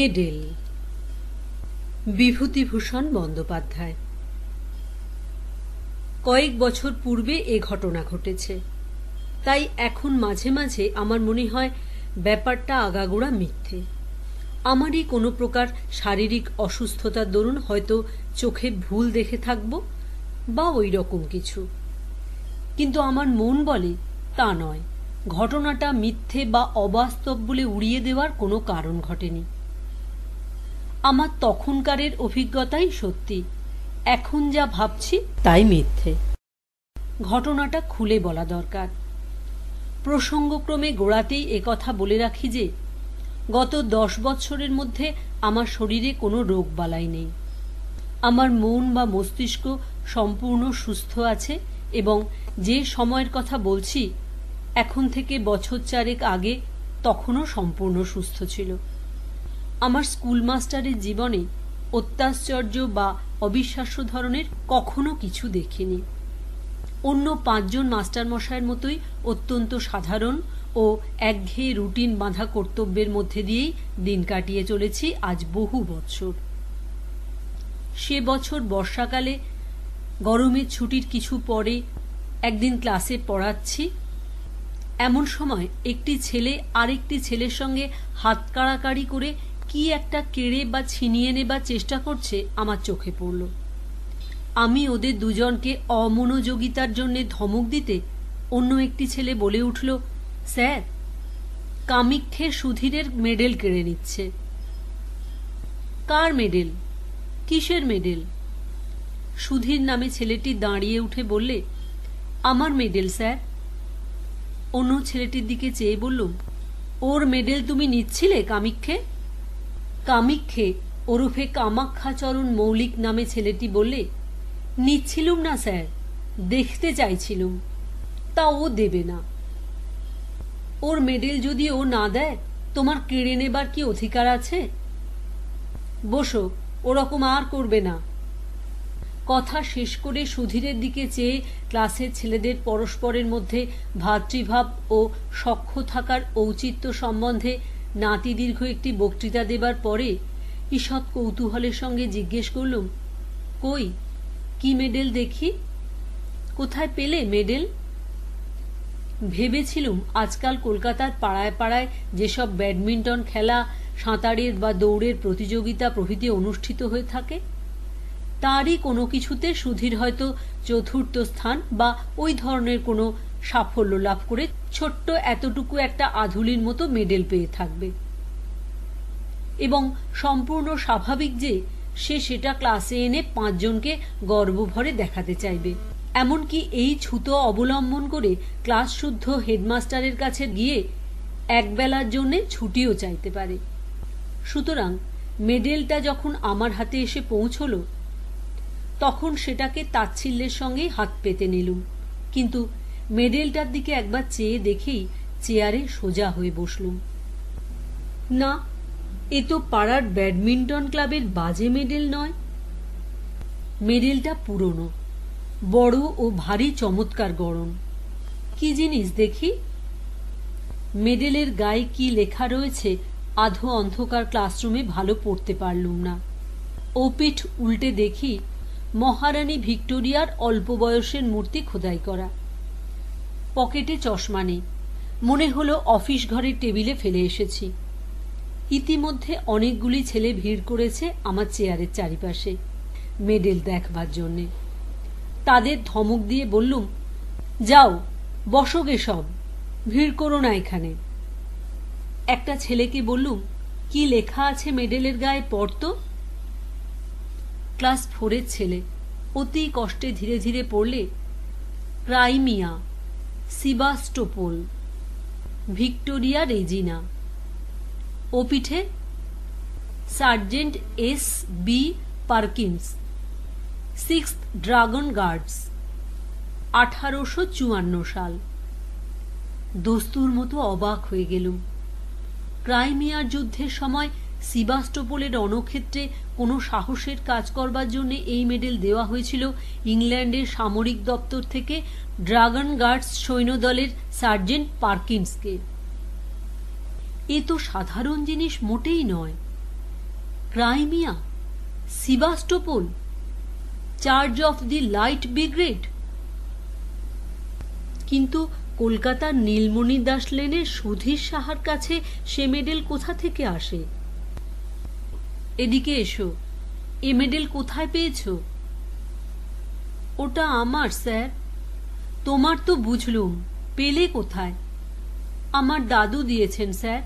Medal. Bibhutibhushan Bandyopadhyay. কয়েক বছর পূর্বে এ ঘটনা ঘটেছে, তাই এখন মাঝে মাঝে আমার মনে হয় ব্যাপারটা আগাগোড়া মিথ্যে। আমারই কোনো প্রকার শারীরিক অসুস্থতার দরুন হয়তো চোখে ভুল দেখে থাকব বা ওই রকম কিছু, কিন্তু আমার মন বলে তা নয়, ঘটনাটা মিথ্যে বা অবাস্তব বলে উড়িয়ে দেওয়ার কোনো কারণ ঘটেনি। আমার তখনকারের অভিজ্ঞতাই সত্যি, এখন যা ভাবছি তাই মিথ্যে। ঘটনাটা খুলে বলা দরকার। প্রসঙ্গক্রমে গোড়াতেই একথা বলে রাখি যে গত 10 বছরের মধ্যে আমার শরীরে কোনো রোগ বালাই নেই। আমার মন বা মস্তিষ্ক সম্পূর্ণ সুস্থ আছে এবং যে সময়ের কথা বলছি এখন থেকে বছর 4 আগে তখনও সম্পূর্ণ সুস্থ ছিল। আমার স্কুল মাস্টারের জীবনে অত্যাশ্চর্য বা অবিশ্বাস্য ধরনের কখনো কিছু দেখিনি। অন্য 5 জন মাস্টারমশাইয়ের মতোই অত্যন্ত সাধারণ ও একঘেয়ে রুটিন বাঁধা কর্তব্যের মধ্যে দিয়েই দিন কাটিয়ে চলেছি আজ বহু বছর। সে বছর বর্ষাকালে গরমের ছুটির কিছু পরে একদিন ক্লাসে পড়াচ্ছি, এমন সময় একটি ছেলে আরেকটি ছেলের সঙ্গে হাত কাড়াকাড়ি করে কি একটা কেড়ে বা ছিনিয়ে নেবার চেষ্টা করছে আমার চোখে পড়ল। আমি ওদের দুজনকে অমনোযোগিতার জন্য ধমক দিতে অন্য একটি ছেলে বলে উঠল, স্যার, কামিক্ষে সুধীরের মেডেল কেড়ে নিচ্ছে। কার মেডেল? কিসের মেডেল? সুধীর নামে ছেলেটি দাঁড়িয়ে উঠে বললে, আমার মেডেল স্যার। অন্য ছেলেটির দিকে চেয়ে বললুম, ওর মেডেল তুমি নিচ্ছিলে কামিক্ষে? কামিক্ষে ওরফে কামাক্ষাচরণ মৌলিক নামে ছেলেটি বললে, নিচ্ছিলুম না স্যার, দেখতে চাইছিলুম। তা ও দেবে না। ওর মেডেল যদি ও না দেয় তোমার কেড়ে নেবার কি অধিকার আছে? বসো, ওরকম আর করবে না। কথা শেষ করে সুধীরের দিকে চেয়ে ক্লাসের ছেলেদের পরস্পরের মধ্যে ভ্রাতৃভাব ও সখ্য থাকার ঔচিত্য সম্বন্ধে নাতিদীর্ঘ একটি বক্তৃতা দেবার পরে ঈষৎ কৌতূহলের সঙ্গে জিজ্ঞেস করলুম, কই, কি মেডেল দেখি? কোথায় পেলে মেডেল? ভেবেছিলুম আজকাল কলকাতার পাড়ায় পাড়ায় যেসব ব্যাডমিন্টন খেলা, সাঁতারের বা দৌড়ের প্রতিযোগিতা প্রভৃতি অনুষ্ঠিত হয়ে থাকে তারই কোনো কিছুতে সুধীর হয়তো চতুর্থ স্থান বা ওই ধরনের কোনো সাফল্য লাভ করে ছোট্ট এতটুকু একটা আধুলির মতো মেডেল পেয়ে থাকবে এবং সম্পূর্ণ স্বাভাবিক যে সে সেটা ক্লাসে এনে 5 জনকে গর্বভরে দেখাতে চাইবে। এমনকি এই ছুতো অবলম্বন করে ক্লাস শুদ্ধ হেডমাস্টারের কাছে গিয়ে একবেলার জন্য ছুটিও চাইতে পারে। সুতরাং মেডেলটা যখন আমার হাতে এসে পৌঁছল তখন সেটাকে তাচ্ছিল্যের সঙ্গেই হাত পেতে নিলুম, কিন্তু মেডেলটার দিকে একবার চেয়ে দেখেই চেয়ারে সোজা হয়ে বসলুম। না, এ তো পাড়ার ব্যাডমিন্টন ক্লাবের বাজে মেডেল নয়। মেডেলটা পুরনো, বড় ও ভারী চমৎকার গড়ন। কি জিনিস দেখি? মেডেলের গায়ে কি লেখা রয়েছে আধো অন্ধকার ক্লাসরুমে ভালো পড়তে পারলুম না। ও পিঠ উল্টে দেখি মহারানী ভিক্টোরিয়ার অল্প বয়সের মূর্তি খোদাই করা। পকেটে চশমা নেই, মনে হলো অফিস ঘরের টেবিলে ফেলে এসেছি। ইতিমধ্যে অনেকগুলি ছেলে ভিড় করেছে আমার চেয়ারের চারিপাশে মেডেল দেখবার জন্যে। তাদের ধমক দিয়ে বললুম, যাও বসোগে সব, ভিড় করো না এখানে। একটা ছেলেকে বললুম, কি লেখা আছে মেডেলের গায়ে পড়তো। ক্লাস 4 ছেলে অতি কষ্টে ধীরে ধীরে পড়লে, ক্রাইমিয়া, সিবাস্টোপোল, ভিক্টোরিয়া রেজিনা। ও পিঠে sergeant S B Perkins, 6th dragon guards, 1854 সাল। দস্তুর মতো অবাক হয়ে গেলুম। ক্রাইমিয়ার যুদ্ধের সময় সিবাস্টোপোলের রণক্ষেত্রে কোনো সাহসের কাজ করবার জন্য এই মেডেল দেওয়া হয়েছিল ইংল্যান্ডের সামরিক দপ্তর থেকে ড্রাগন গার্ডস সৈন্যদলের সার্জেন্ট পার্কিন্সকে। এ তো সাধারণ জিনিস মোটেই নয়। Crimea, Sevastopol, charge of the Light Brigade. কিন্তু কলকাতার নীলমণি দাস লেনের সুধীর সাহার কাছে সে মেডেল কোথা থেকে আসে? এদিকে এসো, এ মেডেল কোথায় পেয়েছ? ওটা আমার স্যার। তোমার তো বুঝলুম, পেলে কোথায়? আমার দাদু দিয়েছেন স্যার।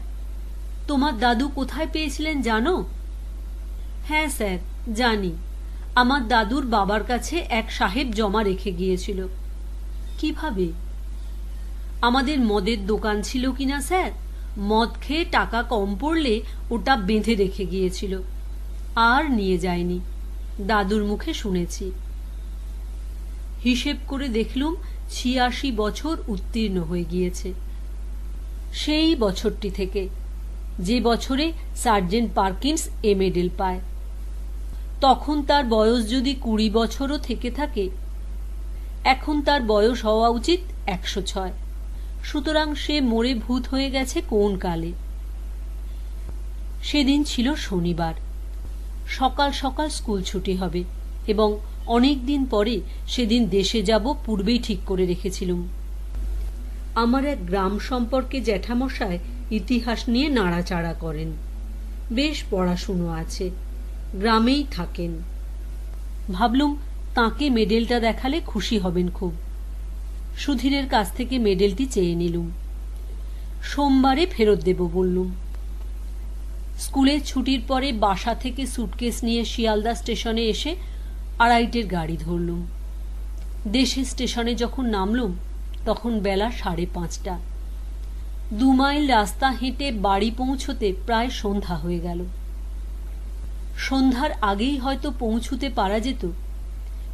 তোমার দাদু কোথায় পেয়েছিলেন জানো? হ্যাঁ স্যার, জানি। আমার দাদুর বাবার কাছে এক সাহেব জমা রেখে গিয়েছিল। কিভাবে? আমাদের মদের দোকান ছিল কিনা স্যার, মদ খেয়ে টাকা কম পড়লে ওটা বেঁধে রেখে গিয়েছিল, আর নিয়ে যায়নি। দাদুর মুখে শুনেছি। হিসেব করে দেখলুম ৮৬ বছর উত্তীর্ণ হয়ে গিয়েছে। সেই বছরটি থেকে, যে বছরে সার্জেন্ট পার্কিন্স এ মেডেল পায়। তখন তার বয়স যদি ২০ বছরও থেকে থাকে, এখন তার বয়স হওয়া উচিত ১০৬। সুতরাং সে মরে ভূত হয়ে গেছে কোন কালে। সেদিন ছিল শনিবার। সকাল সকাল স্কুল ছুটি হবে এবং অনেক দিন পরে সেদিন দেশে যাব পূর্বেই ঠিক করে রেখেছিলুম। আমার এক গ্রাম সম্পর্কে জ্যাঠামশায় ইতিহাস নিয়ে নাড়াচাড়া করেন। বেশ পড়াশুনো আছে, গ্রামেই থাকেন। ভাবলুম তাঁকে মেডেলটা দেখালে খুশি হবেন খুব। সুধীরের কাছ থেকে মেডেলটি চেয়ে নিলুম। সোমবারে ফেরত দেব বললুম। স্কুলের ছুটির পরে বাসা থেকে সুটকেস নিয়ে শিয়ালদা স্টেশনে এসে ২:৩০ গাড়ি ধরলুম। দেশে স্টেশনে যখন নামলুম তখন বেলা ৫:৩০। ২ মাইল রাস্তা হেঁটে বাড়ি পৌঁছতে প্রায় সন্ধ্যা হয়ে গেল। সন্ধ্যার আগেই হয়তো পৌঁছুতে পারা যেত,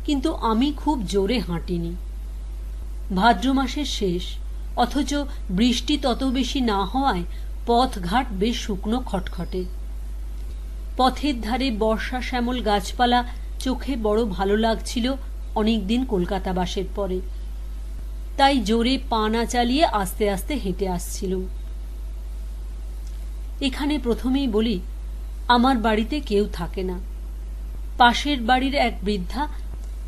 কিন্তু আমি খুব জোরে হাঁটিনি। ভাদ্র মাসের শেষ, অথচ বৃষ্টি তত বেশি না হওয়ায় পথঘাট বেশ শুকনো খটখটে। পথের ধারে বর্ষা শ্যামল গাছপালা চোখে বড় ভালো লাগছিল অনেকদিন কলকাতা বাসের পরে। তাই জোরে পা না চালিয়ে আস্তে আস্তে হেঁটে আসছিলুম। এখানে প্রথমেই বলি, আমার বাড়িতে কেউ থাকে না। পাশের বাড়ির এক বৃদ্ধা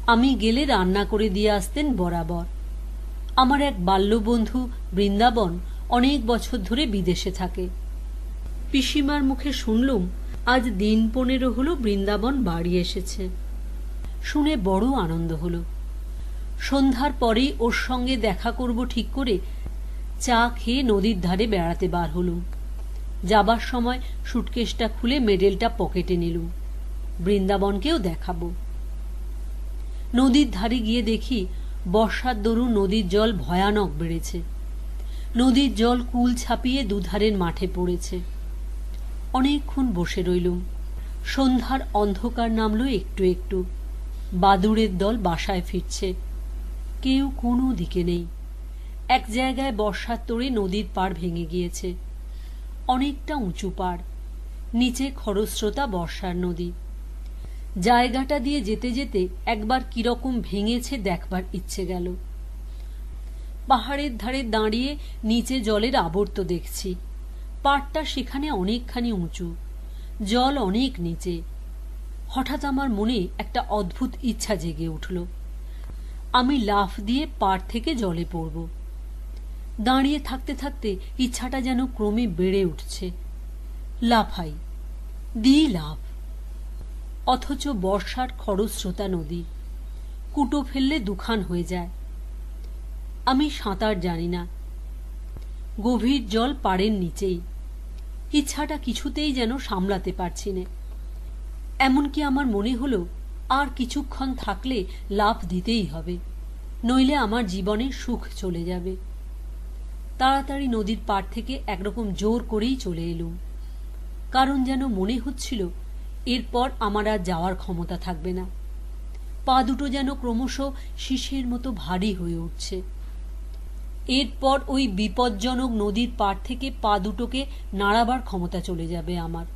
আমি গেলে রান্না করে দিয়ে আসতেন বরাবর। আমার এক বাল্যবন্ধু বৃন্দাবন অনেক বছর ধরে বিদেশে থাকে। পিসিমার মুখে শুনলুম আজ দিন ১৫ হলো বৃন্দাবন বাড়ি এসেছে। শুনে বড় আনন্দ হলো। সন্ধ্যার পরেই ওর সঙ্গে দেখা করব ঠিক করে চা খেয়ে নদীর ধারে বেড়াতে বার হলুম। যাবার সময় সুটকেসটা খুলে মেডেলটা পকেটে নিলুম। বৃন্দাবনকেও দেখাবো। নদীর ধারে গিয়ে দেখি বর্ষার দরুন নদীর জল ভয়ানক বেড়েছে। নদীর জল কুল ছাপিয়ে দুধারের মাঠে পড়েছে। অনেকক্ষণ বসে রইলুম। সন্ধ্যার অন্ধকার নামলো একটু একটু। বাদুড়ের দল বাসায় ফিরছে। কেউ কোনো দিকে নেই। এক জায়গায় বর্ষার তোড়ে নদীর পাড় ভেঙে গিয়েছে। অনেকটা উঁচু পাড়, নিচে খরস্রোতা বর্ষার নদী। জায়গাটা দিয়ে যেতে যেতে একবার কিরকম ভেঙেছে দেখবার ইচ্ছে গেল। পাহাড়ের ধারে দাঁড়িয়ে নিচে জলের আবর্ত দেখছি। পাড়টা সেখানে অনেকখানি উঁচু, জল অনেক নিচে। হঠাৎ আমার মনে একটা অদ্ভুত ইচ্ছা জেগে উঠল। আমি লাফ দিয়ে পাড় থেকে জলে পড়ব। দাঁড়িয়ে থাকতে থাকতে ইচ্ছাটা যেন ক্রমে বেড়ে উঠছে। লাফাই, দিই লাফ। অথচ বর্ষার খরস্রোতা নদী, কুটো ফেললে দুখান হয়ে যায়। আমি সাঁতার জানি না। গভীর জল পাড়ের নিচেই। ইচ্ছাটা কিছুতেই যেন সামলাতে পারছি না। এমনকি আমার মনে হলো আর কিছুক্ষণ থাকলে লাফ দিতেই হবে, নইলে আমার জীবনে সুখ চলে যাবে। তাড়াতাড়ি নদীর পাড় থেকে একরকম জোর করেই চলে এলুম। কারণ যেন মনে হচ্ছিল এরপর আমার আর যাওয়ার ক্ষমতা থাকবে না। পা দুটো যেন ক্রমশ শীষের মতো ভারী হয়ে উঠছে। এরপর ওই বিপজ্জনক নদীর পাড় থেকে পা দুটোকে নাড়াবার ক্ষমতা চলে যাবে আমার।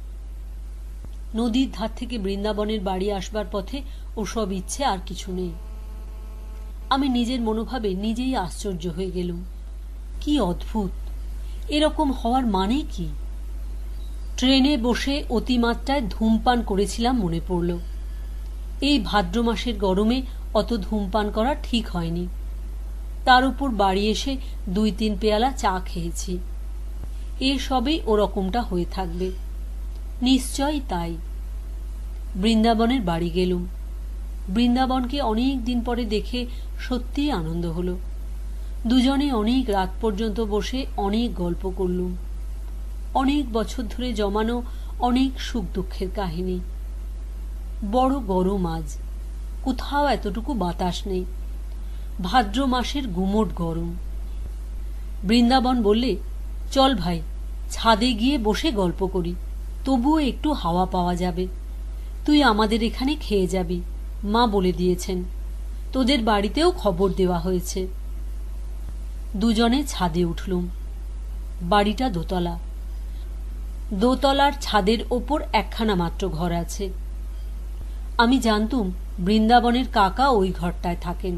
নদীর ধার থেকে বৃন্দাবনের বাড়ি আসবার পথে ওসব ইচ্ছে আর কিছু নেই। আমি নিজের মনোভাবে নিজেই আশ্চর্য হয়ে গেলুম। কি অদ্ভুত! এরকম হওয়ার মানে কি? ট্রেনে বসে অতিমাত্রায় ধূমপান করেছিলাম মনে পড়ল। এই ভাদ্র মাসের গরমে অত ধূমপান করা ঠিক হয়নি। তার উপর বাড়ি এসে 2-3 পেয়ালা চা খেয়েছি। এ সবেই ওরকমটা হয়ে থাকবে, নিশ্চয়ই তাই। বৃন্দাবনের বাড়ি গেলুম। বৃন্দাবনকে অনেক দিন পরে দেখে সত্যিই আনন্দ হলো। দুজনে অনেক রাত পর্যন্ত বসে অনেক গল্প করলুম। অনেক বছর ধরে জমানো অনেক সুখ দুঃখের কাহিনী। বড় গরম আজ, কোথাও এতটুকু বাতাস নেই। ভাদ্র মাসের গুমোট গরম। বৃন্দাবন বললে, চল ভাই, ছাদে গিয়ে বসে গল্প করি, তবুও একটু হাওয়া পাওয়া যাবে। তুই আমাদের এখানে খেয়ে যাবি, মা বলে দিয়েছেন। তোদের বাড়িতেও খবর দেওয়া হয়েছে। দুজনে ছাদে উঠলুম। বাড়িটা দোতলা। দোতলার ছাদের ওপর একখানা মাত্র ঘর আছে। আমি জানতুম বৃন্দাবনের কাকা ওই ঘরটায় থাকেন।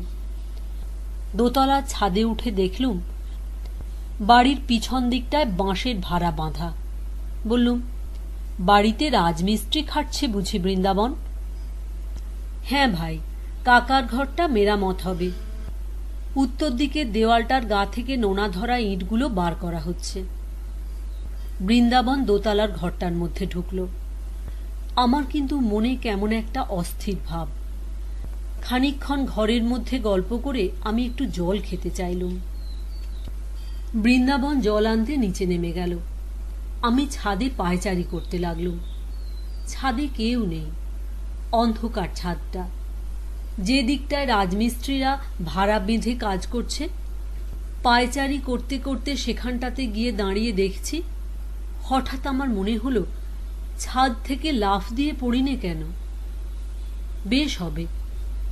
দোতলার ছাদে উঠে দেখলুম বাড়ির পিছন দিকটায় বাঁশের ভাড়া বাঁধা। বললুম, বাড়িতে রাজমিস্ত্রি খাটছে বুঝি বৃন্দাবন? হ্যাঁ ভাই, কাকার ঘরটা মেরামত হবে। উত্তর দিকের দেওয়ালটার গা থেকে নোনা ধরা ইঁটগুলো বার করা হচ্ছে। বৃন্দাবন দোতলার ঘরটার মধ্যে ঢুকল। আমার কিন্তু মনে কেমন একটা অস্থির ভাব। খানিকক্ষণ ঘরের মধ্যে গল্প করে আমি একটু জল খেতে চাইলুম। বৃন্দাবন জল আনতে নিচে নেমে গেল। আমি ছাদে পায়চারি করতে লাগলুম। ছাদে কেউ নেই, অন্ধকার ছাদটা। যে দিকটায় রাজমিস্ত্রিরা ভাড়া বেঁধে কাজ করছে, পায়চারি করতে করতে সেখানটাতে গিয়ে দাঁড়িয়ে দেখছি, হঠাৎ আমার মনে হলো ছাদ থেকে লাফ দিয়ে পড়িনে কেন। বেশ হবে,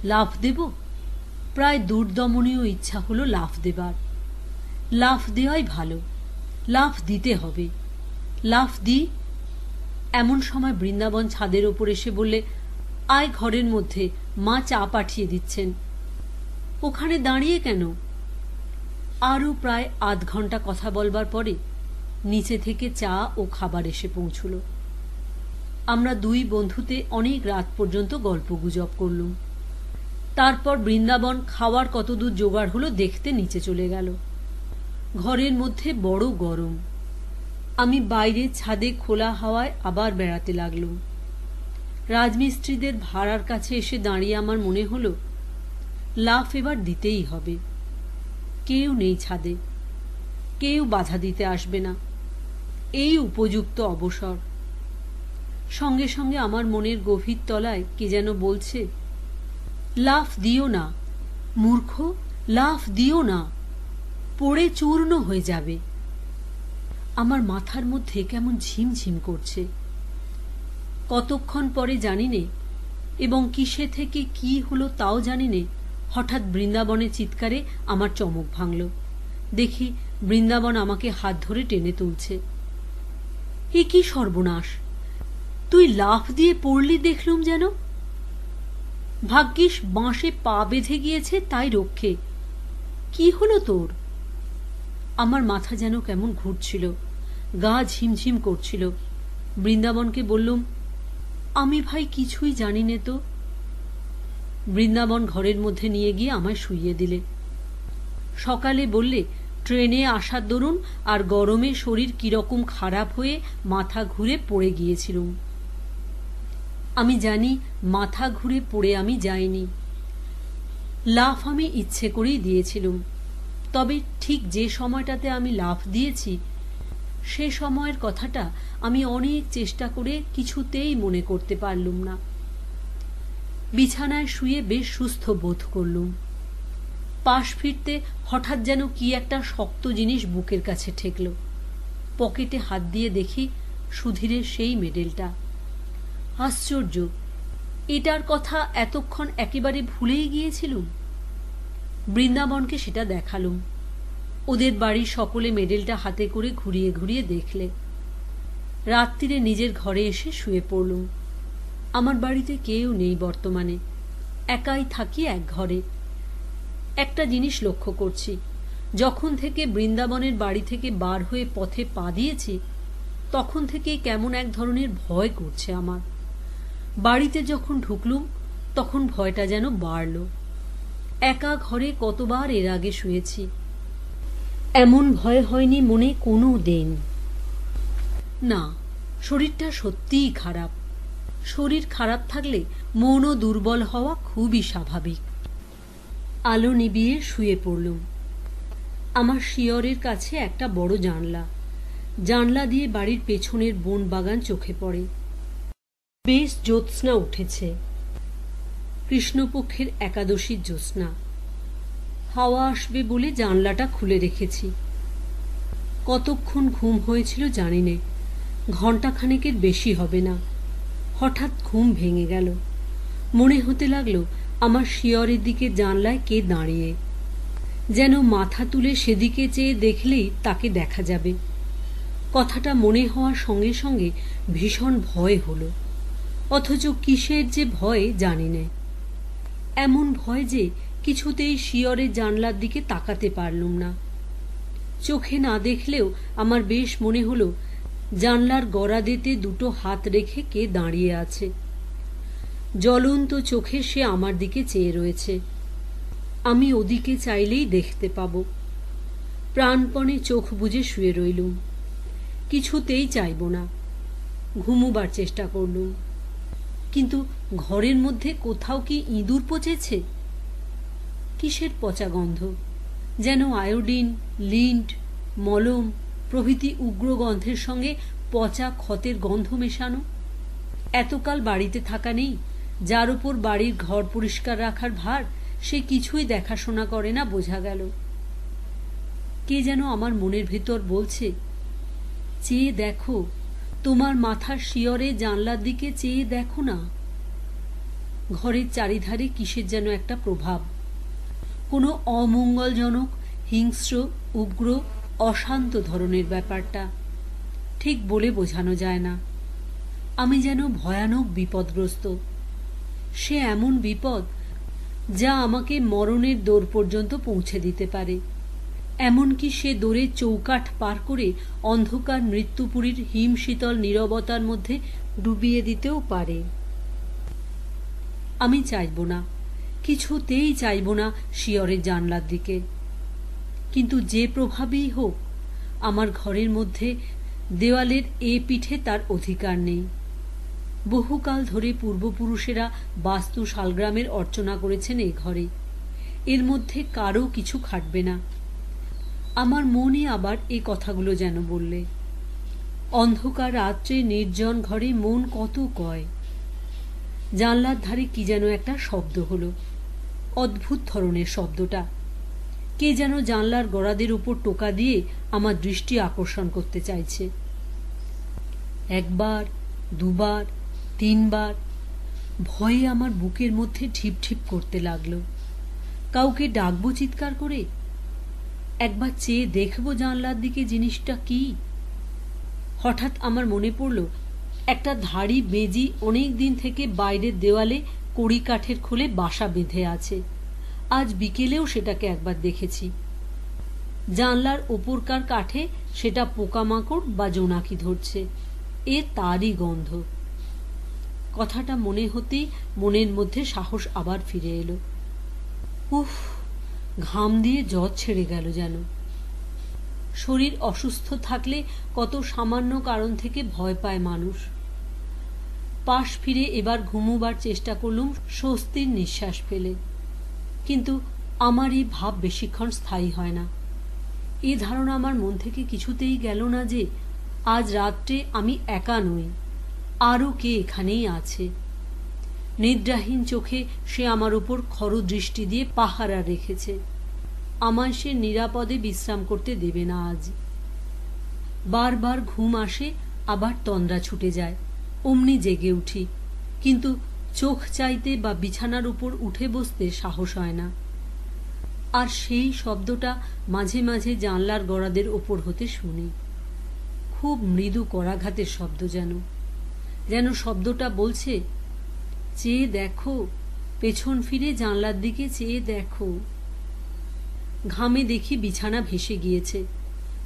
লাফ দেব। প্রায় দুর্দমনীয় ইচ্ছা হলো লাফ দেবার। লাফ দেওয়াই ভালো, লাফ দিতে হবে। লাফ দিই। এমন সময় বৃন্দাবন ছাদের ওপর এসে বললে, আয় ঘরের মধ্যে, মা চা পাঠিয়ে দিচ্ছেন। ওখানে দাঁড়িয়ে কেন? আরও প্রায় আধ ঘন্টা কথা বলবার পরে নিচে থেকে চা ও খাবার এসে পৌঁছল। আমরা দুই বন্ধুতে অনেক রাত পর্যন্ত গল্প গুজব করলুম। তারপর বৃন্দাবন খাওয়ার কতদূর জোগাড় হলো দেখতে নিচে চলে গেল। ঘরের মধ্যে বড় গরম। আমি বাইরে ছাদে খোলা হাওয়ায় আবার বেড়াতে লাগলুম। রাজমিস্ত্রিদের ভাড়ার কাছে এসে দাঁড়িয়ে আমার মনে হলো লাফ এবার দিতেই হবে। কেউ নেই ছাদে, কেউ বাধা দিতে আসবে না। এই উপযুক্ত অবসর। সঙ্গে সঙ্গে আমার মনের গভীর তলায় কে যেন বলছে, লাফ দিও না মূর্খ, লাফ দিও না, পড়ে চূর্ণ হয়ে যাবে। আমার মাথার মধ্যে কেমন ঝিমঝিম করছে। কতক্ষণ পরে জানি নে, এবং কিসে থেকে কি হলো তাও জানি নে, হঠাৎ বৃন্দাবনের চিৎকারে আমার চমক ভাঙল। দেখি বৃন্দাবন আমাকে হাত ধরে টেনে তুলছে। এ কি সর্বনাশ! তুই লাফ দিয়ে পড়লি দেখলুম যেন। ভাগ্যিস বাঁশে পা বেঁধে গিয়েছে, তাই রক্ষে। কি হলো তোর? আমার মাথা যেন কেমন ঘুরছিল, গা ঝিমঝিম করছিল। বৃন্দাবনকে বললুম, আমি ভাই কিছুই জানি নে তো। বৃন্দাবন ঘরের মধ্যে নিয়ে গিয়ে আমায় শুইয়ে দিলে। সকালে বললে ট্রেনে আসার দরুন আর গরমে শরীর কিরকম খারাপ হয়ে মাথা ঘুরে পড়ে গিয়েছিলুম। আমি জানি মাথা ঘুরে পড়ে আমি যাইনি। লাফ আমি ইচ্ছে করেই দিয়েছিলুম। তবে ঠিক যে সময়টাতে আমি লাফ দিয়েছি, সে সময়ের কথাটা আমি অনেক চেষ্টা করে কিছুতেই মনে করতে পারলুম না। বিছানায় শুয়ে বেশ সুস্থ বোধ করলুম। পাশ ফিরতে হঠাৎ যেন কি একটা শক্ত জিনিস বুকের কাছে ঠেকল। পকেটে হাত দিয়ে দেখি সুধীরের সেই মেডেলটা। আশ্চর্য, এটার কথা এতক্ষণ একেবারে ভুলেই গিয়েছিলুম। বৃন্দাবনকে সেটা দেখালুম। ওদের বাড়ির সকলে মেডেলটা হাতে করে ঘুরিয়ে ঘুরিয়ে দেখলে। রাত্রিরে নিজের ঘরে এসে শুয়ে পড়লুম। আমার বাড়িতে কেউ নেই বর্তমানে, একাই থাকি এক ঘরে। একটা জিনিস লক্ষ্য করছি, যখন থেকে বৃন্দাবনের বাড়ি থেকে বার হয়ে পথে পা দিয়েছি, তখন থেকেই কেমন এক ধরনের ভয় করছে আমার। বাড়িতে যখন ঢুকলুম তখন ভয়টা যেন বাড়ল। একা ঘরে কতবার এর আগে শুয়েছি, এমন ভয় হয়নি মনে কোনো দিন। না, শরীরটা সত্যিই খারাপ। শরীর খারাপ থাকলে মনও দুর্বল হওয়া খুবই স্বাভাবিক। আলো নিভিয়ে শুয়ে পড়লুম। আমার শিয়রের কাছে একটা বড় জানলা। জানলা দিয়ে বাড়ির পেছনের বন বাগান চোখে পড়ে। বেশ জ্যোৎস্না উঠেছে, কৃষ্ণপক্ষের একাদশীর জ্যোৎস্না। হাওয়া আসবে বলে জানলাটা খুলে রেখেছি। কতক্ষণ ঘুম হয়েছিল জানি নে, ঘণ্টাখানেকের বেশি হবে না। হঠাৎ ঘুম ভেঙে গেল। মনে হতে লাগলো আমার শিয়রের দিকে জানলায় কে দাঁড়িয়ে, যেন মাথা তুলে সেদিকে চেয়ে দেখলেই তাকে দেখা যাবে। কথাটা মনে হওয়ার সঙ্গে সঙ্গে ভীষণ ভয় হলো, অথচ কিসের যে ভয় জানি না। এমন ভয় যে কিছুতেই শিয়রের জানলার দিকে তাকাতে পারলুম না। চোখে না দেখলেও আমার বেশ মনে হলো জানলার গড়াদেতে দুটো হাত রেখে কে দাঁড়িয়ে আছে। জ্বলন্ত চোখে সে আমার দিকে চেয়ে রয়েছে। আমি ওদিকে চাইলেই দেখতে পাব। প্রাণপণে চোখ বুজে শুয়ে রইলুম। কিছুতেই চাইব না। ঘুমুবার চেষ্টা করলুম, কিন্তু ঘরের মধ্যে কোথাও কি ইঁদুর পচেছে? কিসের পচা গন্ধ, যেন আয়োডিন, লিন্ট, মলম প্রভৃতি উগ্র গন্ধের সঙ্গে পচা ক্ষতের গন্ধ মেশানো। এতকাল বাড়িতে থাকা নেই, যার উপর বাড়ির ঘর পরিষ্কার রাখার ভার, সে কিছুই দেখাশোনা করে না বোঝা গেল। কে যেন আমার মনের ভেতর বলছে, চেয়ে দেখো, তোমার মাথার শিয়রে জানলার দিকে চেয়ে দেখো না। ঘরের চারিধারে কিসের যেন একটা প্রভাব, কোনো অমঙ্গলজনক, হিংস্র, উগ্র, অশান্ত ধরনের ব্যাপারটা। ঠিক বলে বোঝানো যায় না। আমি যেন ভয়ানক বিপদগ্রস্ত। সে এমন বিপদ যা আমাকে মরণের দোর পর্যন্ত পৌঁছে দিতে পারে। এমনকি সে দোরে চৌকাঠ পার করে অন্ধকার মৃত্যুপুরীর হিমশীতল নীরবতার মধ্যে ডুবিয়ে দিতেও পারে। আমি চাইব না, কিছুতেই চাইব না শিয়রের জানলার দিকে। কিন্তু যে প্রভাবেই হোক, আমার ঘরের মধ্যে দেওয়ালের এ পিঠে তার অধিকার নেই। বহুকাল ধরে পূর্বপুরুষেরা বাস্তু শালগ্রামের অর্চনা করেছেন এ ঘরে। এর মধ্যে কারও কিছু খাটবে না। আমার মনই আবার এই কথাগুলো যেন বললে। অন্ধকার রাত্রে নির্জন ঘরে মন কত কয়। জানলার ধারে কি যেন একটা শব্দ হলো, অদ্ভুত ধরনের শব্দটা। কে যেন জানলার গড়াদের উপর টোকা দিয়ে আমার দৃষ্টি আকর্ষণ করতে চাইছে। একবার, দুবার, তিনবার ভয়ে আমার বুকের মধ্যে ঢিপ ঢিপ করতে লাগলো। কাউকে ডাকবো চিৎকার করে? একবার চেয়ে দেখবো জানলার দিকে জিনিসটা কি? হঠাৎ আমার মনে পড়ল, একটা ধাড়ি বেজি অনেক দিন থেকে বাইরের দেওয়ালে কড়ি কাঠের খোলে বাসা বেঁধে আছে। আজ বিকেলেও সেটাকে একবার দেখেছি। জানলার ওপরকার কাঠে সেটা পোকামাকড় বা জোনাকি ধরছে, এ তারই গন্ধ। কথাটা মনে হতেই মনের মধ্যে সাহস আবার ফিরে এলো। উফ, ঘাম দিয়ে জ্বর ছেড়ে গেল যেন। শরীর অসুস্থ থাকলে কত সামান্য কারণ থেকে ভয় পায় মানুষ। পাশ ফিরে এবার ঘুমুবার চেষ্টা করলুম স্বস্তির নিঃশ্বাস ফেলে। কিন্তু আমার এই ভাব বেশিক্ষণ স্থায়ী হয় না। এ ধারণা আমার মন থেকে কিছুতেই গেল না যে আজ রাত্রে আমি একা নই, আরও কে এখানেই আছে। নিদ্রাহীন চোখে সে আমার উপর খর দৃষ্টি দিয়ে পাহারা রেখেছে। আমায় সে নিরাপদে বিশ্রাম করতে দেবে না আজ। বারবার ঘুম আসে, আবার তন্দ্রা ছুটে যায়, অমনি জেগে উঠি, কিন্তু চোখ চাইতে বা বিছানার উপর উঠে বসতে সাহস হয় না। আর সেই শব্দটা মাঝে মাঝে জানলার গড়াদের ওপর হতে শুনি। খুব মৃদু করাঘাতের শব্দ, যেন শব্দটা বলছে, চেয়ে দেখো, পেছন ফিরে জানলার দিকে চেয়ে দেখো। ঘামে দেখি বিছানা ভেসে গিয়েছে।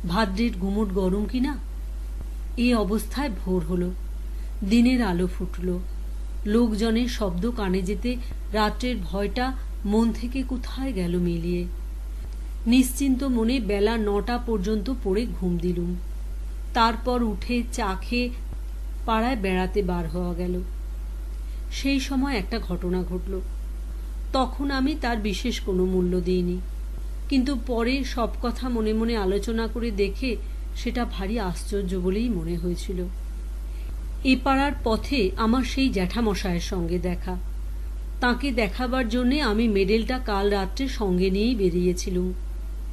ভাদ্রের গুমোট গরম কিনা। এই অবস্থায় ভোর হলো, দিনের আলো ফুটল, লোকজনের শব্দ কানে যেতে রাত্রের ভয়টা মন থেকে কোথায় গেল মিলিয়ে। নিশ্চিন্ত মনে বেলা 9টা পর্যন্ত পড়ে ঘুম দিলুম। তারপর উঠে চা খেয়ে পাড়ায় বেড়াতে বার হওয়া গেল। সেই সময় একটা ঘটনা ঘটল। তখন আমি তার বিশেষ কোনো মূল্য দিইনি, কিন্তু পরে সব কথা মনে মনে আলোচনা করে দেখে সেটা ভারী আশ্চর্য বলেই মনে হয়েছিল। এ পাড়ার পথে আমার সেই জ্যাঠামশায়ের সঙ্গে দেখা। তাকে দেখাবার জন্যে আমি মেডেলটা কাল রাত্রে সঙ্গে নিয়েই বেরিয়েছিলুম,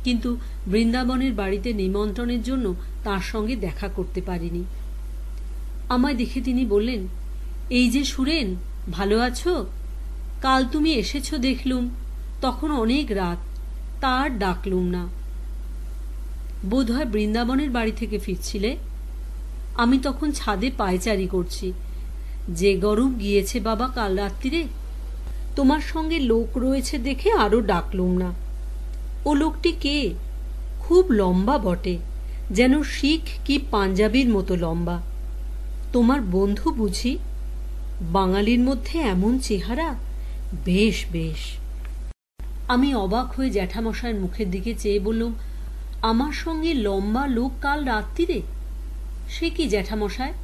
কিন্তু বৃন্দাবনের বাড়িতে নিমন্ত্রণের জন্য তার সঙ্গে দেখা করতে পারিনি। আমায় দেখে তিনি বললেন, এই যে সুরেন, ভালো আছো? কাল তুমি এসেছো দেখলুম, তখন অনেক রাত, তার ডাকলুম না। বোধহয় বৃন্দাবনের বাড়ি থেকে ফিরছিলে। আমি তখন ছাদে পায়চারি করছি। যে গরম গিয়েছে বাবা কাল রাত্রিরে, তোমার সঙ্গে লোক রয়েছে দেখে আরো ডাকলুম না। ও লোকটি কে? খুব লম্বা বটে, যেন শিখ কি পাঞ্জাবির মতো লম্বা। তোমার বন্ধু বুঝি? বাঙালির মধ্যে এমন চেহারা, বেশ বেশ। আমি অবাক হয়ে জ্যাঠামশায়ের মুখের দিকে চেয়ে বললুম, আমার সঙ্গে লম্বা লোক কাল রাত্রিরে? সে কি জ্যাঠামশায়?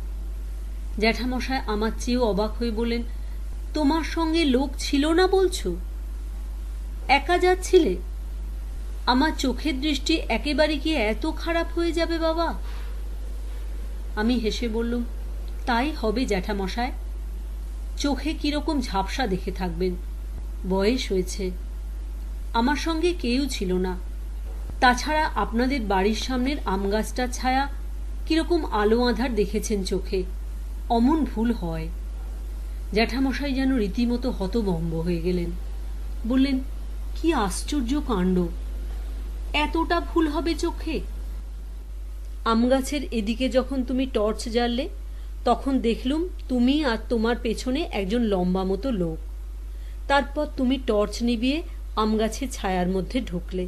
জ্যাঠামশায় আমার চেয়েও অবাক হয়ে বললেন, তোমার সঙ্গে লোক ছিল না বলছো? একা যাচ্ছিলে? আমার চোখের দৃষ্টি একেবারে কি এত খারাপ হয়ে যাবে বাবা? আমি হেসে বললুম, তাই হবে জ্যাঠামশায়। চোখে কিরকম ঝাপসা দেখে থাকবেন, বয়স হয়েছে। আমার সঙ্গে কেউ ছিল না। তাছাড়া আপনাদের বাড়ির সামনের আম গাছটার ছায়া কিরকম আলো আঁধার দেখেছেন চোখে, অমন ভুল হয়। জ্যাঠামশাই যেন রীতিমতো হতভম্ব হয়ে গেলেন। বললেন, কি আশ্চর্য কাণ্ড, এতটা ভুল হবে চোখে? আম গাছের এদিকে যখন তুমি টর্চ জ্বাললে, তখন দেখলুম তুমি আর তোমার পেছনে একজন লম্বা মতো লোক। তারপর তুমি টর্চ নিভিয়ে আম গাছের ছায়ার মধ্যে ঢুকলে।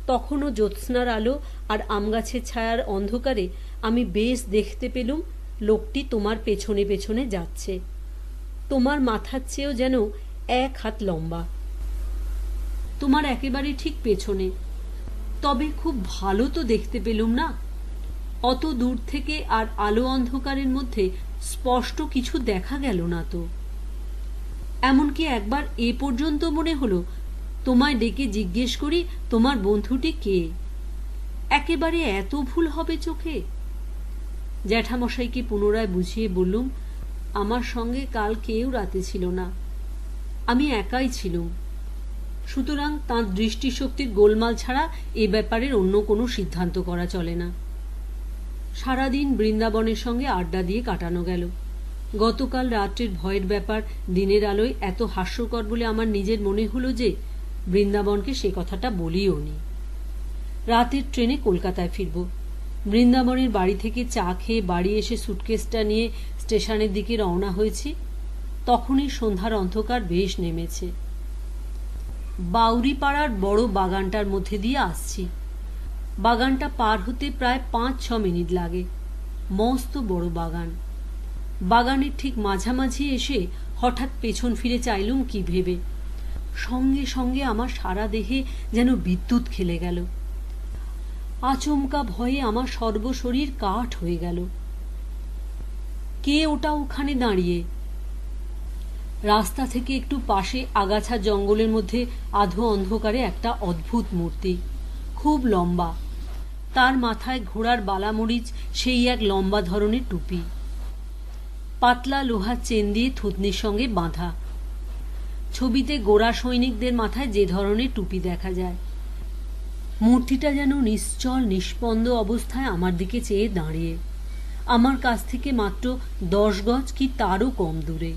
তখনও জ্যোৎস্নার আলো আর আম গাছের ছায়ার অন্ধকারে আমি বেশ দেখতে পেলুম লোকটি তোমার পেছনে পেছনে যাচ্ছে। তোমার মাথার চেয়েও যেন 1 হাত লম্বা, তোমার একেবারে ঠিক পেছনে। তবে খুব ভালো তো দেখতে পেলুম না। অত দূর থেকে আর আলো অন্ধকারের মধ্যে স্পষ্ট কিছু দেখা গেল না তো। এমনকি একবার এ পর্যন্ত মনে হলো তোমায় ডেকে জিজ্ঞেস করি তোমার বন্ধুটি কে। একেবারে এত ভুল হবে চোখে? জ্যাঠামশাইকে পুনরায় বুঝিয়ে বললুম, আমার সঙ্গে কাল কেউ রাতে ছিল না, আমি একাই ছিলুম। সুতরাং তাঁর দৃষ্টিশক্তির গোলমাল ছাড়া এ ব্যাপারের অন্য কোনো সিদ্ধান্ত করা চলে না। সারাদিন বৃন্দাবনের সঙ্গে আড্ডা দিয়ে কাটানো গেল। গতকাল রাত্রের ভয়ের ব্যাপার দিনের আলোয় এত হাস্যকর বলে আমার নিজের মনে হলো যে বৃন্দাবনকে সে কথাটা বলিও নি। রাতের ট্রেনে কলকাতায় ফিরব। বৃন্দাবনের বাড়ি থেকে চা খেয়ে বাড়ি এসে সুটকেসটা নিয়ে স্টেশনের দিকে রওনা হয়েছি। তখনই সন্ধ্যার অন্ধকার বেশ নেমেছে। বাউরিপাড়ার বড় বাগানটার মধ্যে দিয়ে আসছি। বাগানটা পার হতে প্রায় 5-6 মিনিট লাগে। মস্ত বড় বাগান। বাগানের ঠিক মাঝামাঝি এসে হঠাৎ পেছন ফিরে চাইলুম কি ভেবে। সঙ্গে সঙ্গে আমার সারা দেহে যেন বিদ্যুৎ খেলে গেল। আচমকা ভয়ে আমার সর্বশরীর কাঠ হয়ে গেল। কে ওটা ওখানে দাঁড়িয়ে? রাস্তা থেকে একটু পাশে আগাছা জঙ্গলের মধ্যে আধো অন্ধকারে একটা অদ্ভুত মূর্তি, খুব লম্বা। তার মাথায় ঘোড়ার বালামরিচ সেই এক লম্বা ধরনের টুপি, পাতলা লোহার চেন দিয়ে থুতনির সঙ্গে বাঁধা। ছবিতে গোরা সৈনিকদের মাথায় যে ধরনের টুপি দেখা যায়। মূর্তিটা যেন নিশ্চল নিষ্পন্দ অবস্থায় আমার দিকে চেয়ে দাঁড়িয়ে, আমার কাছ থেকে মাত্র 10 গজ কি তারও কম দূরে।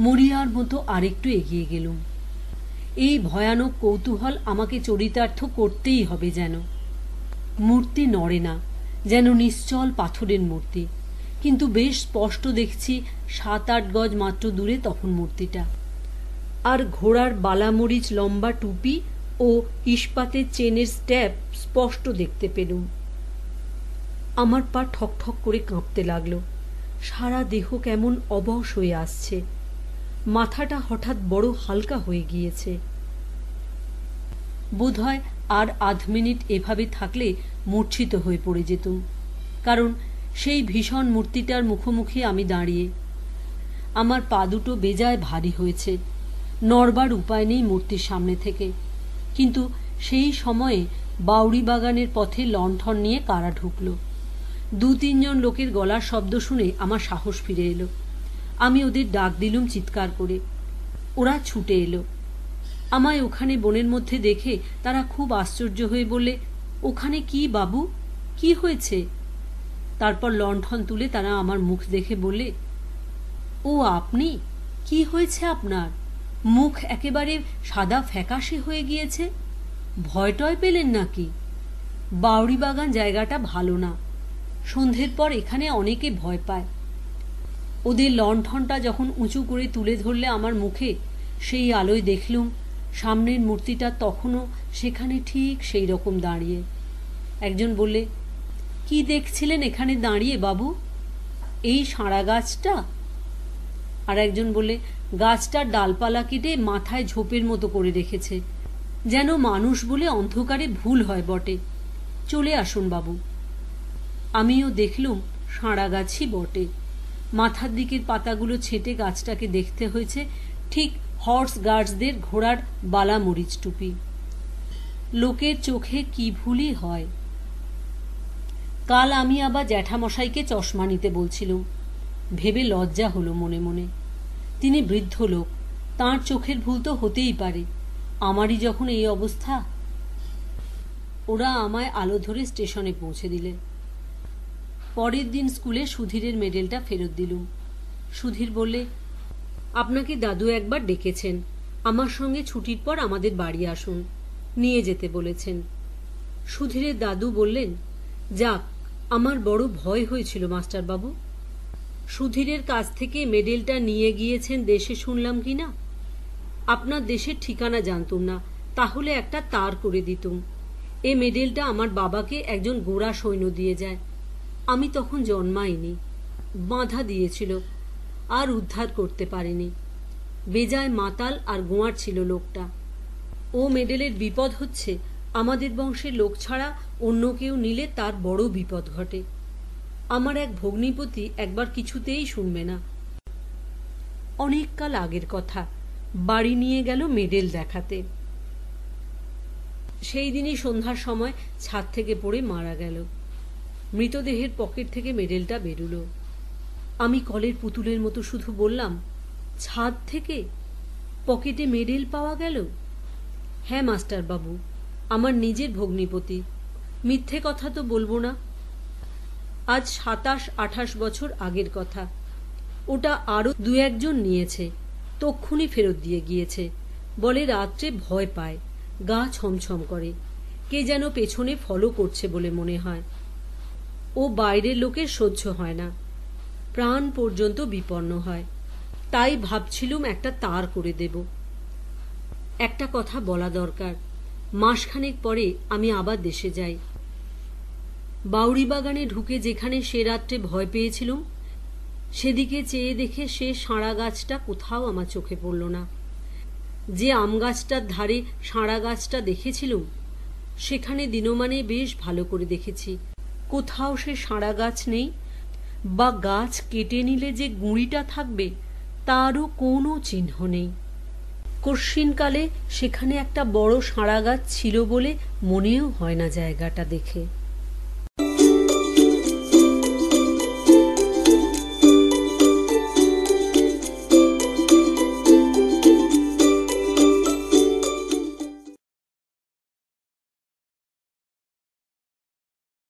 মরিয়ার মতো আরেকটু এগিয়ে গেলুম। এই ভয়ানক কৌতূহল আমাকে চরিতার্থ করতেই হবে যেন। মূর্তি নড়ে না, যেন নিশ্চল পাথরের মূর্তি, কিন্তু বেশ স্পষ্ট দেখছি 7-8 গজ মাত্র দূরে তখন মূর্তিটা। আর ঘোড়ার বালামরিচ লম্বা টুপি ও ইস্পাতের চেনের স্ট্যাপ স্পষ্ট দেখতে পেলুম। আমার পা ঠক ঠক করে কাঁপতে লাগলো, সারা দেহ কেমন অবশ হয়ে আসছে, মাথাটা হঠাৎ বড় হালকা হয়ে গিয়েছে। বোধহয় আর আধ মিনিট এভাবে থাকলে মূর্ছিত হয়ে পড়ে যেতুম, কারণ সেই ভীষণ মূর্তিটার মুখোমুখি আমি দাঁড়িয়ে। আমার পা দুটো বেজায় ভারী হয়েছে, নড়বার উপায় নেই মূর্তির সামনে থেকে। কিন্তু সেই সময়ে বাউড়ি বাগানের পথে লণ্ঠন নিয়ে কারা ঢুকলো। 2-3 জন লোকের গলার শব্দ শুনে আমার সাহস ফিরে এলো। আমি ওদের ডাক দিলুম চিৎকার করে। ওরা ছুটে এলো। আমায় ওখানে বনের মধ্যে দেখে তারা খুব আশ্চর্য হয়ে বললে, ওখানে কি বাবু, কি হয়েছে? তারপর লণ্ঠন তুলে তারা আমার মুখ দেখে বললে, ও আপনি, কি হয়েছে আপনার? মুখ একেবারে সাদা ফ্যাকাশে হয়ে গিয়েছে, ভয় টয় পেলেন নাকি? বাউড়ি বাগান জায়গাটা ভালো না, সন্ধ্যের পর এখানে অনেকে ভয় পায়। ওদের লণ্ঠনটা যখন উঁচু করে তুলে ধরলে আমার মুখে, সেই আলোয় দেখলুম সামনের মূর্তিটা তখনও সেখানে ঠিক সেই রকম দাঁড়িয়ে। একজন বললে, কি দেখছিলেন এখানে দাঁড়িয়ে বাবু? এই সাঁড়া গাছটা? আর একজন বললে, গাছটার ডালপালা কেটে মাথায় ঝোপের মতো করে রেখেছে, যেন মানুষ বলে অন্ধকারে ভুল হয় বটে। চলে আসুন বাবু। আমিও দেখলুম সাঁড়া গাছই বটে। মাথার দিকের পাতাগুলো ছেঁটে গাছটাকে দেখতে হয়েছে ঠিক হর্স গার্ডসদের ঘোড়ার বালা মরিচ টুপি। লোকের চোখে কি ভুলই হয়। কাল আমি আবার জ্যাঠামশাইকে চশমা নিতে বলছিলুম, ভেবে লজ্জা হলো মনে মনে। তিনি বৃদ্ধ লোক, তাঁর চোখের ভুল তো হতেই পারে, আমারই যখন এই অবস্থা। ওরা আমায় আলো ধরে স্টেশনে পৌঁছে দিলে। পরের দিন স্কুলে সুধীরের মেডেলটা ফেরত দিলুম। সুধীর বললে, আপনাকে দাদু একবার ডেকেছেন, আমার সঙ্গে ছুটির পর আমাদের বাড়ি আসুন, নিয়ে যেতে বলেছেন। সুধীরের দাদু বললেন, যাক, আমার বড় ভয় হয়েছিল মাস্টারবাবু। সুধীরের কাছ থেকে মেডেলটা নিয়ে গিয়েছেন দেশে শুনলাম কি না? আপনার দেশের ঠিকানা জানতুম না, তাহলে একটা তার করে দিতুম। এ মেডেলটা আমার বাবাকে একজন গোঁড়া সৈন্য দিয়ে যায়, আমি তখন জন্মাইনি। বাঁধা দিয়েছিল, আর উদ্ধার করতে পারেনি। বেজায় মাতাল আর গোঁয়ার ছিল লোকটা। ও মেডেলের বিপদ হচ্ছে, আমাদের বংশের লোক ছাড়া অন্য কেউ নিলে তার বড় বিপদ ঘটে। আমার এক ভগ্নিপতি একবার কিছুতেই শুনবে না। অনেককাল আগের কথা, বাড়ি নিয়ে গেল মেডেল দেখাতে। সেই দিনই সন্ধ্যার সময় ছাদ থেকে পড়ে মারা গেল। মৃতদেহের পকেট থেকে মেডেলটা বেরুলো। আমি কলের পুতুলের মতো শুধু বললাম, ছাদ থেকে পকেটে মেডেল পাওয়া গেল? হ্যাঁ মাস্টার বাবু, আমার নিজের ভগ্নিপতি, মিথ্যে কথা তো বলবো না। আজ 27-28 বছর আগের কথা। ওটা আরো 2-1 জন নিয়েছে, তক্ষুনি ফেরত দিয়ে গিয়েছে। বলে রাত্রে ভয় পায়, গা ছমছম করে, কে যেন পেছনে ফলো করছে বলে মনে হয়। ও বাইরের লোকের সহ্য হয় না, প্রাণ পর্যন্ত বিপন্ন হয়। তাই ভাবছিলুম একটা তার করে দেব। একটা কথা বলা দরকার, মাসখানেক পরে আমি আবার দেশে যাই। বাউড়ি বাগানে ঢুকে যেখানে সে রাত্রে ভয় পেয়েছিলুম, সেদিকে চেয়ে দেখে সে সাঁড়া গাছটা কোথাও আমার চোখে পড়ল না। যে আম গাছটার ধারে সাঁড়া গাছটা দেখেছিলুম, সেখানে দিনমানে বেশ ভালো করে দেখেছি, কোথাও সে সাঁড়া গাছ নেই, বা গাছ কেটে নিলে যে গুঁড়িটা থাকবে তারও কোনো চিহ্ন নেই। কশ্চিনকালে সেখানে একটা বড় সাঁড়া গাছ ছিল বলে মনেও হয় না জায়গাটা দেখে।